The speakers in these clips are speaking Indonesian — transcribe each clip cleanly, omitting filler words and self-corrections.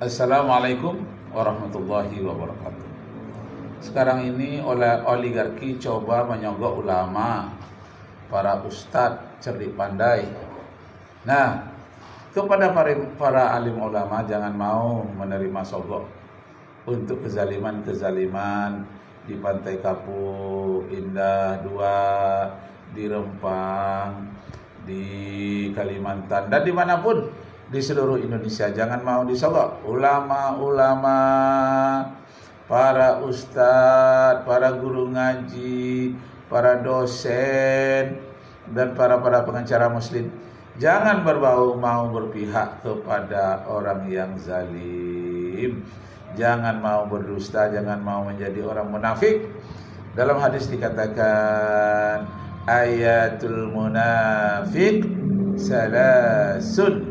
Assalamualaikum warahmatullahi wabarakatuh. Sekarang ini oleh oligarki coba menyogok ulama, para ustadz cerdik pandai. Nah, kepada para alim ulama jangan mau menerima sogok untuk kezaliman-kezaliman di Pantai Kapuk, Indah 2, di Rempang, di Kalimantan, dan dimanapun di seluruh Indonesia. Jangan mau disogok ulama-ulama, para ustadz, para guru ngaji, para dosen, dan para pengacara muslim. Jangan mau berpihak kepada orang yang zalim. Jangan mau berdusta, jangan mau menjadi orang munafik. Dalam hadis dikatakan ayatul munafik salasun.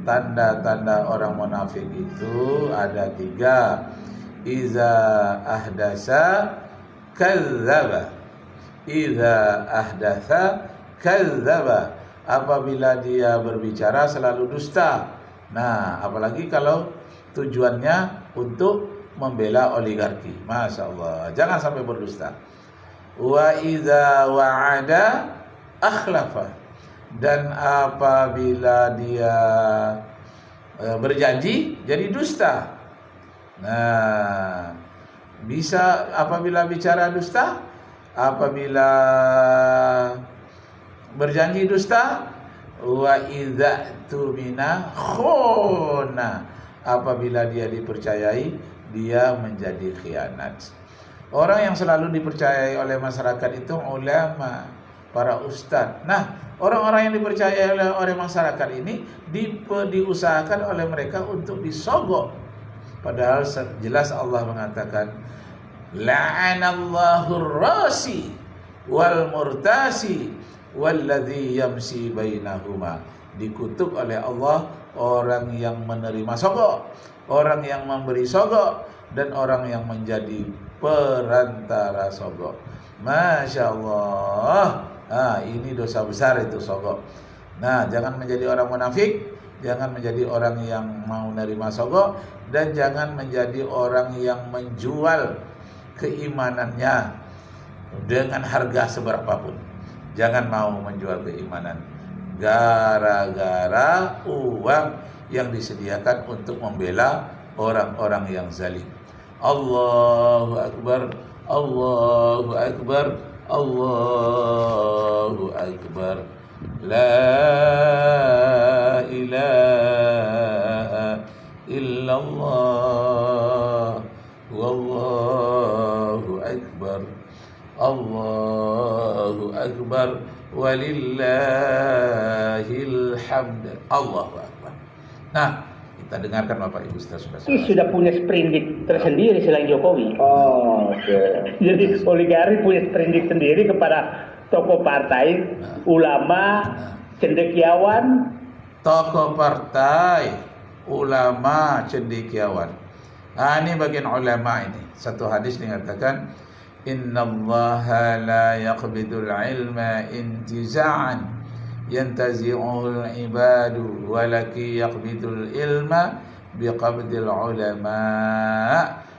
Tanda-tanda orang munafik itu ada 3. Iza ahdasa kadzdzaba. Iza ahdasa kadzdzaba. Apabila dia berbicara selalu dusta. Nah, apalagi kalau tujuannya untuk membela oligarki. Masya Allah, jangan sampai berdusta. Wa iza wa'ada akhlafa. Dan apabila dia berjanji jadi dusta. Nah, bisa apabila bicara dusta, apabila berjanji dusta, wa idza tumina khona. Apabila dia dipercayai, dia menjadi khianat. Orang yang selalu dipercayai oleh masyarakat itu ulama, para ustadz. Nah, orang-orang yang dipercaya oleh masyarakat ini diusahakan oleh mereka untuk disogok. Padahal jelas Allah mengatakan la'anallahu rasi wal murtasi walladzi yamsi bainahuma. Dikutuk oleh Allah orang yang menerima sogok, orang yang memberi sogok, dan orang yang menjadi perantara sogok. Masya Allah. Ini dosa besar itu sogok. Nah, jangan menjadi orang munafik, jangan menjadi orang yang mau menerima sogok, dan jangan menjadi orang yang menjual keimanannya dengan harga seberapapun. Jangan mau menjual keimanan gara-gara uang yang disediakan untuk membela orang-orang yang zalim. Allahu Akbar, Allahu Akbar, Allahu Akbar. La ilaha illallah. Wallahu Akbar. Allahu Akbar. Walillahil hamd. Allahu Akbar. Nah, kita dengarkan Bapak Ibu saudara-saudara. Sudah punya sprindik tersendiri selain Jokowi. Jadi oligarki punya sprindik sendiri kepada tokoh partai, ulama, cendekiawan. Tokoh partai, ulama, cendekiawan. Nah, ini bagian ulama ini. Satu hadis dikatakan, innallaha la yaqbidul ilma intiza'an yantazi'uhul ibadu walaki yaqbidul ilma biqabdil ulama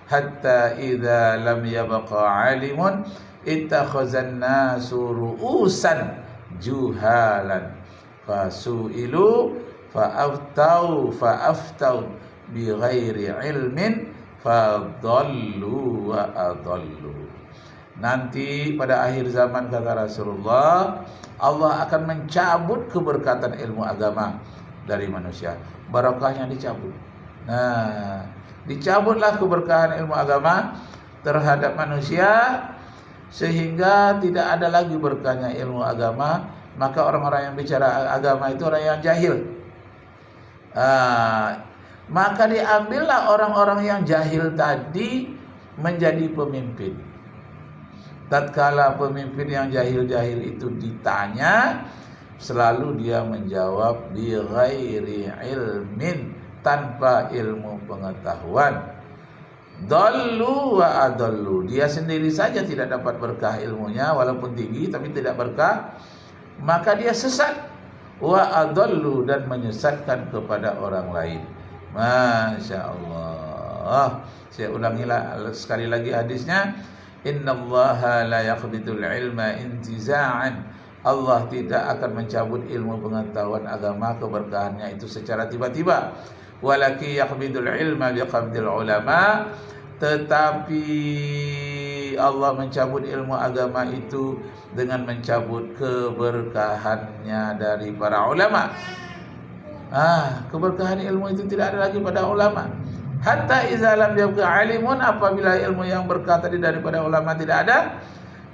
hatta idza lam yabqa alimun ittakhazan nasu ru'usan juhalan fasu'ilu fa'aftau bighairi ilmin fadallu wa adallu. Nanti pada akhir zaman kata Rasulullah, Allah akan mencabut keberkatan ilmu agama dari manusia. Barokahnya dicabut. Nah, dicabutlah keberkahan ilmu agama terhadap manusia sehingga tidak ada lagi berkahnya ilmu agama. Maka orang-orang yang bicara agama itu orang yang jahil. Maka diambillah orang-orang yang jahil tadi menjadi pemimpin. Tatkala pemimpin yang jahil-jahil itu ditanya, selalu dia menjawab bi ghairi ilmin, tanpa ilmu pengetahuan. Dallu wa adallu. Dia sendiri saja tidak dapat berkah ilmunya, walaupun tinggi tapi tidak berkah. Maka dia sesat. Wa adallu, dan menyesatkan kepada orang lain. Masya Allah. Saya ulangi sekali lagi hadisnya. Innallaha la yaqbidul ilma intiza'an. Allah tidak akan mencabut ilmu pengetahuan agama, keberkahannya itu secara tiba-tiba. Walaki yaqbidul ilma biqabdil ulama. Tetapi Allah mencabut ilmu agama itu dengan mencabut keberkahannya dari para ulama. Keberkahan ilmu itu tidak ada lagi pada ulama. Hatta idza lam yabqa alimun, apabila ilmu yang berkah tadi daripada ulama tidak ada,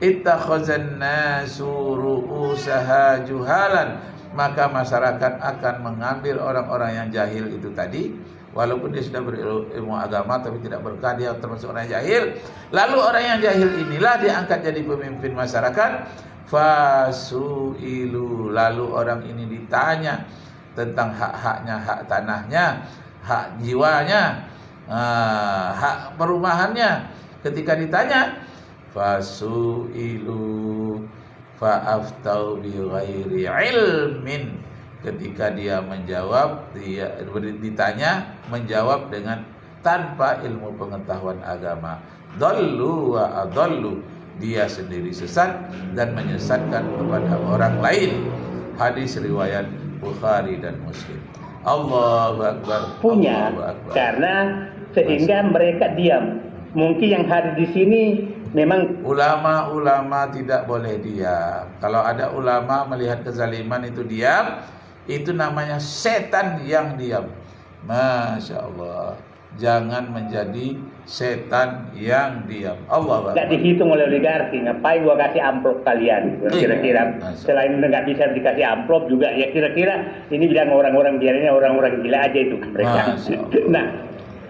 ittakhazan nasu ru'usaha juhalan, maka masyarakat akan mengambil orang-orang yang jahil itu tadi, walaupun dia sudah berilmu agama tapi tidak berkah, dia termasuk orang yang jahil. Lalu orang yang jahil inilah diangkat jadi pemimpin masyarakat. Fasu'ilu, lalu orang ini ditanya tentang hak-haknya, hak tanahnya, hak jiwanya, hak perumahannya. Ketika ditanya, fasu'ilu fa'aftau bi ghairi ilmin, ketika dia menjawab, dia ditanya menjawab dengan tanpa ilmu pengetahuan agama, dallu wa adallu, dia sendiri sesat dan menyesatkan kepada orang lain. Hadis riwayat Bukhari dan Muslim. Allahu Akbar. Punya, Allahu Akbar. karena sehingga mereka diam. Mungkin yang hadir di sini memang ulama tidak boleh diam. Kalau ada ulama melihat kezaliman itu diam, itu namanya setan yang diam. Masya Allah. Jangan menjadi setan yang diam. Allah nggak dihitung oleh oligarki. Ngapain gua kasih amplop kalian? Kira-kira selain nggak bisa dikasih amplop juga, ya kira-kira ini bilang orang-orang biarnya orang-orang gila aja itu mereka. Nah,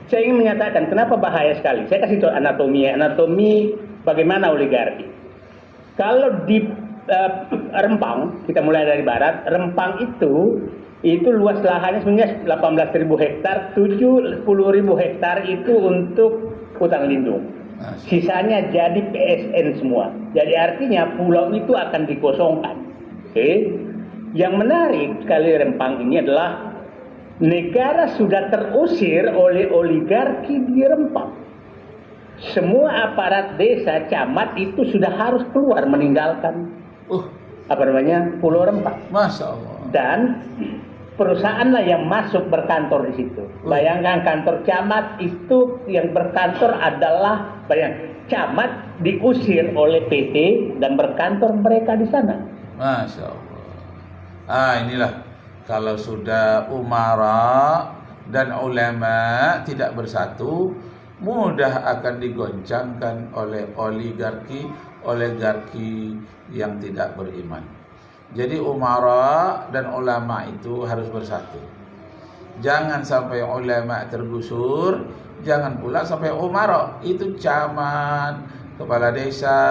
saya ingin menyatakan kenapa bahaya sekali. Saya kasih contoh anatomi bagaimana oligarki. Kalau di Rempang, kita mulai dari barat, Rempang itu luas lahannya sebenarnya 18.000 hektar, 70.000 hektar itu untuk hutan lindung. Sisanya jadi PSN semua. Jadi artinya pulau itu akan dikosongkan. Yang menarik sekali Rempang ini adalah negara sudah terusir oleh oligarki di Rempang. Semua aparat desa, camat itu sudah harus keluar meninggalkan Pulau Rempang. Masya Allah. Dan perusahaanlah yang masuk berkantor di situ. Bayangkan kantor camat itu yang berkantor adalah camat diusir oleh PT dan berkantor mereka di sana. Masya Allah. Inilah kalau sudah umara dan ulama tidak bersatu, mudah akan digoncangkan oleh oligarki yang tidak beriman. Jadi umara dan ulama itu harus bersatu. Jangan sampai ulama tergusur, jangan pula sampai umara. Itu camat, kepala desa,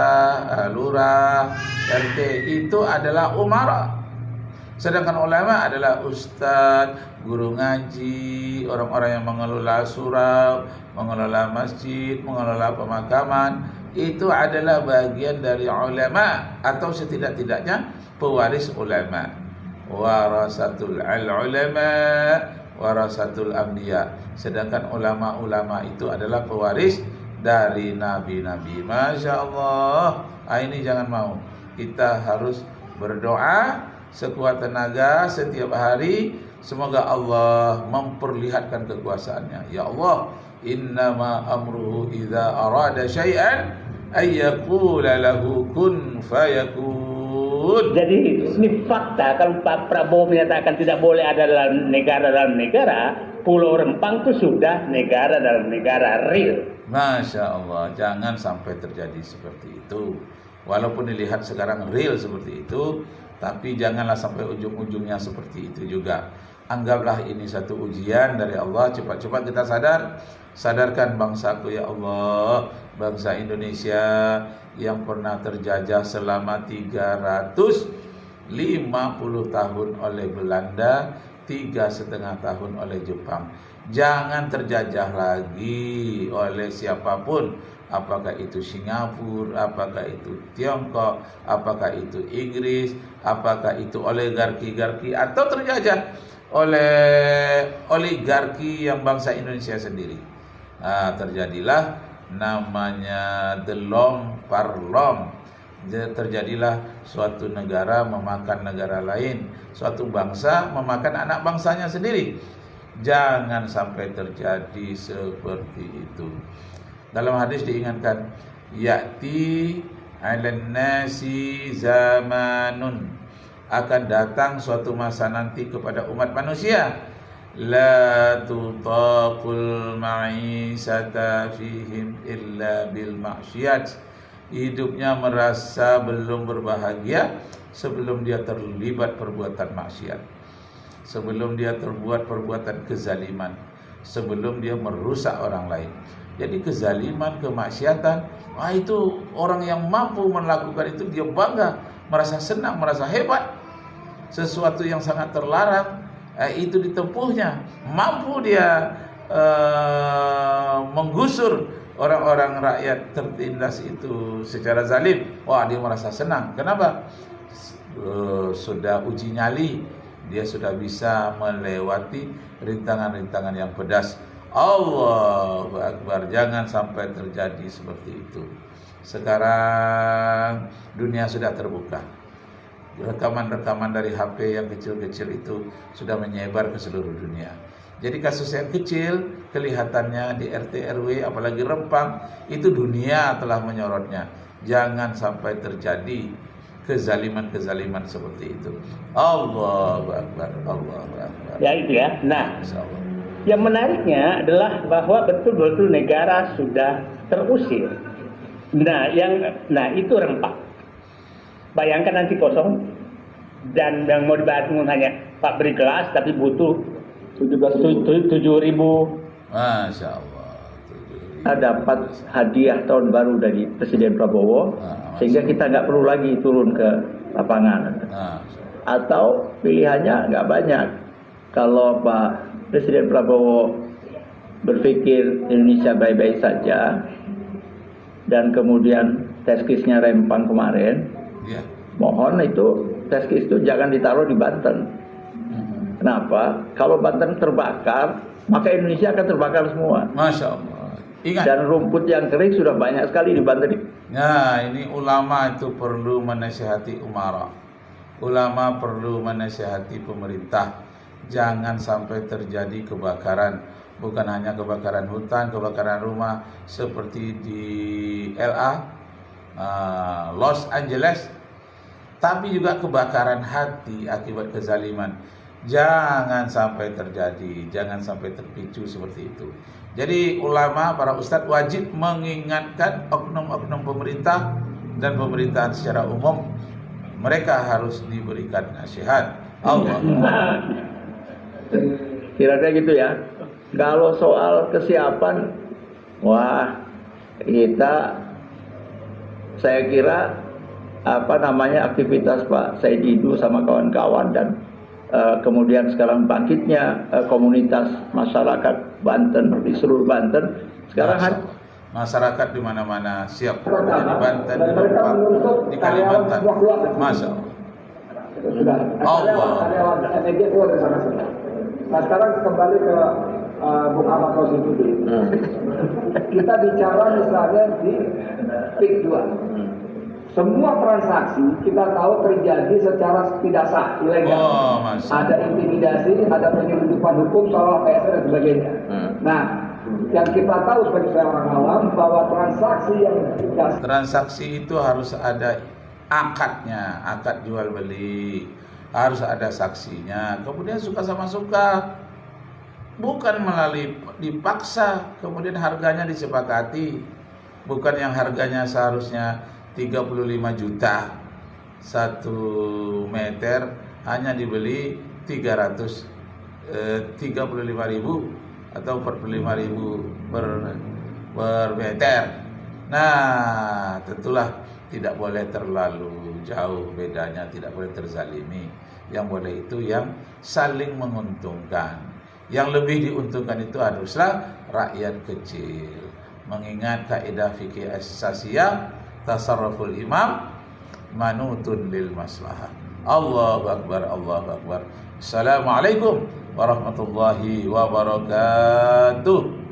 lurah, RT itu adalah umara. Sedangkan ulama adalah ustadz, guru ngaji, orang-orang yang mengelola surau, mengelola masjid, mengelola pemakaman. Itu adalah bagian dari ulama atau setidak-tidaknya pewaris ulama. Warasatul ulama, warasatul anbiya. Sedangkan ulama-ulama itu adalah pewaris dari nabi-nabi. Masya Allah. Ini jangan mau. Kita harus berdoa sekuat tenaga setiap hari. Semoga Allah memperlihatkan kekuasaannya. Ya Allah, innama amruhu idza arada syai'an ayyaqula lahu kun fayakun. Jadi ini fakta. Kalau Pak Prabowo menyatakan tidak boleh ada dalam negara, Pulau Rempang itu sudah negara dalam negara real. Masya Allah, jangan sampai terjadi seperti itu. Walaupun dilihat sekarang real seperti itu, tapi janganlah sampai ujung-ujungnya seperti itu juga. Anggaplah ini satu ujian dari Allah. Cepat-cepat kita sadarkan bangsaku ya Allah, bangsa Indonesia yang pernah terjajah selama 350 tahun oleh Belanda, 3,5 tahun oleh Jepang. Jangan terjajah lagi oleh siapapun, apakah itu Singapura, apakah itu Tiongkok, apakah itu Inggris, apakah itu oligarki-garki, atau terjajah oleh oligarki yang bangsa Indonesia sendiri. Terjadilah namanya the long parlong. Terjadilah suatu negara memakan negara lain, suatu bangsa memakan anak bangsanya sendiri. Jangan sampai terjadi seperti itu. Dalam hadis diingatkan, ya'ti 'alan nasi zamanun, akan datang suatu masa nanti kepada umat manusia, la tutaqul ma'isata fihim illa bil ma'siyat. Hidupnya merasa belum berbahagia sebelum dia terlibat perbuatan maksiat, sebelum dia terbuat perbuatan kezaliman, sebelum dia merusak orang lain. Jadi kezaliman, kemaksiatan, itu orang yang mampu melakukan itu dia bangga, merasa senang, merasa hebat. Sesuatu yang sangat terlarang, itu ditempuhnya, mampu dia menggusur orang-orang rakyat tertindas itu secara zalim. Wah, dia merasa senang. Kenapa? Sudah uji nyali, dia sudah bisa melewati rintangan-rintangan yang pedas. Allahu Akbar. Jangan sampai terjadi seperti itu. Sekarang dunia sudah terbuka. Rekaman-rekaman dari HP yang kecil-kecil itu sudah menyebar ke seluruh dunia. Jadi kasus yang kecil kelihatannya di RT RW, apalagi Rempang, itu dunia telah menyorotnya. Jangan sampai terjadi kezaliman-kezaliman seperti itu. Allahu Akbar, Allahu Akbar. Ya itu ya. Nah, yang menariknya adalah bahwa betul-betul negara sudah terusir. Nah itu Rempang. Bayangkan nanti kosong dan yang mau dibangun hanya Pak beri kelas tapi butuh 7.000. Masya Allah. Dapat hadiah tahun baru dari Presiden Prabowo, sehingga kita nggak perlu lagi turun ke lapangan. Atau pilihannya nggak banyak. Kalau Pak Presiden Prabowo berpikir Indonesia baik-baik saja, dan kemudian teskisnya Rempang kemarin, mohon itu teskis itu jangan ditaruh di Banten. Kenapa? Kalau Banten terbakar, maka Indonesia akan terbakar semua. Masya Allah. Ingat. Dan rumput yang kering sudah banyak sekali di Banten. Nah, ini ulama itu perlu menasihati umara. Ulama perlu menasihati pemerintah. Jangan sampai terjadi kebakaran. Bukan hanya kebakaran hutan, kebakaran rumah seperti di LA, Los Angeles, tapi juga kebakaran hati akibat kezaliman. Jangan sampai terjadi, jangan sampai terpicu seperti itu. Jadi ulama, para ustadz wajib mengingatkan oknum-oknum pemerintah dan pemerintahan secara umum. Mereka harus diberikan nasihat. Allah. Kira-kira gitu ya. Kalau soal kesiapan, saya kira aktivitas Pak Said Didu sama kawan-kawan dan kemudian sekarang bangkitnya komunitas masyarakat Banten di seluruh Banten. Sekarang masyarakat di mana-mana siap, di Banten, di Rempang, di Kalimantan. Masya Allah. Nah sekarang kembali ke Bung Ahmad Rosyidudin. Kita bicara misalnya di PIK 2. Semua transaksi kita tahu terjadi secara tidak sah, ilegal. Ada intimidasi, ada penyelundupan hukum, soal PSN dan sebagainya. Nah, yang kita tahu sebagai orang awam bahwa transaksi itu harus ada akadnya, akad jual beli, harus ada saksinya. Kemudian suka sama suka, bukan melalui dipaksa. Kemudian harganya disepakati, bukan yang harganya seharusnya 35 juta 1 meter hanya dibeli 35.000 atau 45.000 per meter. Nah, tentulah tidak boleh terlalu jauh bedanya, tidak boleh terzalimi. Yang boleh itu yang saling menguntungkan. Yang lebih diuntungkan itu haruslah rakyat kecil. Mengingat kaidah fikih asasiyah, tasarruful imam manutun lil maslahah. Allahu Akbar, Allahu Akbar. Assalamualaikum warahmatullahi wabarakatuh.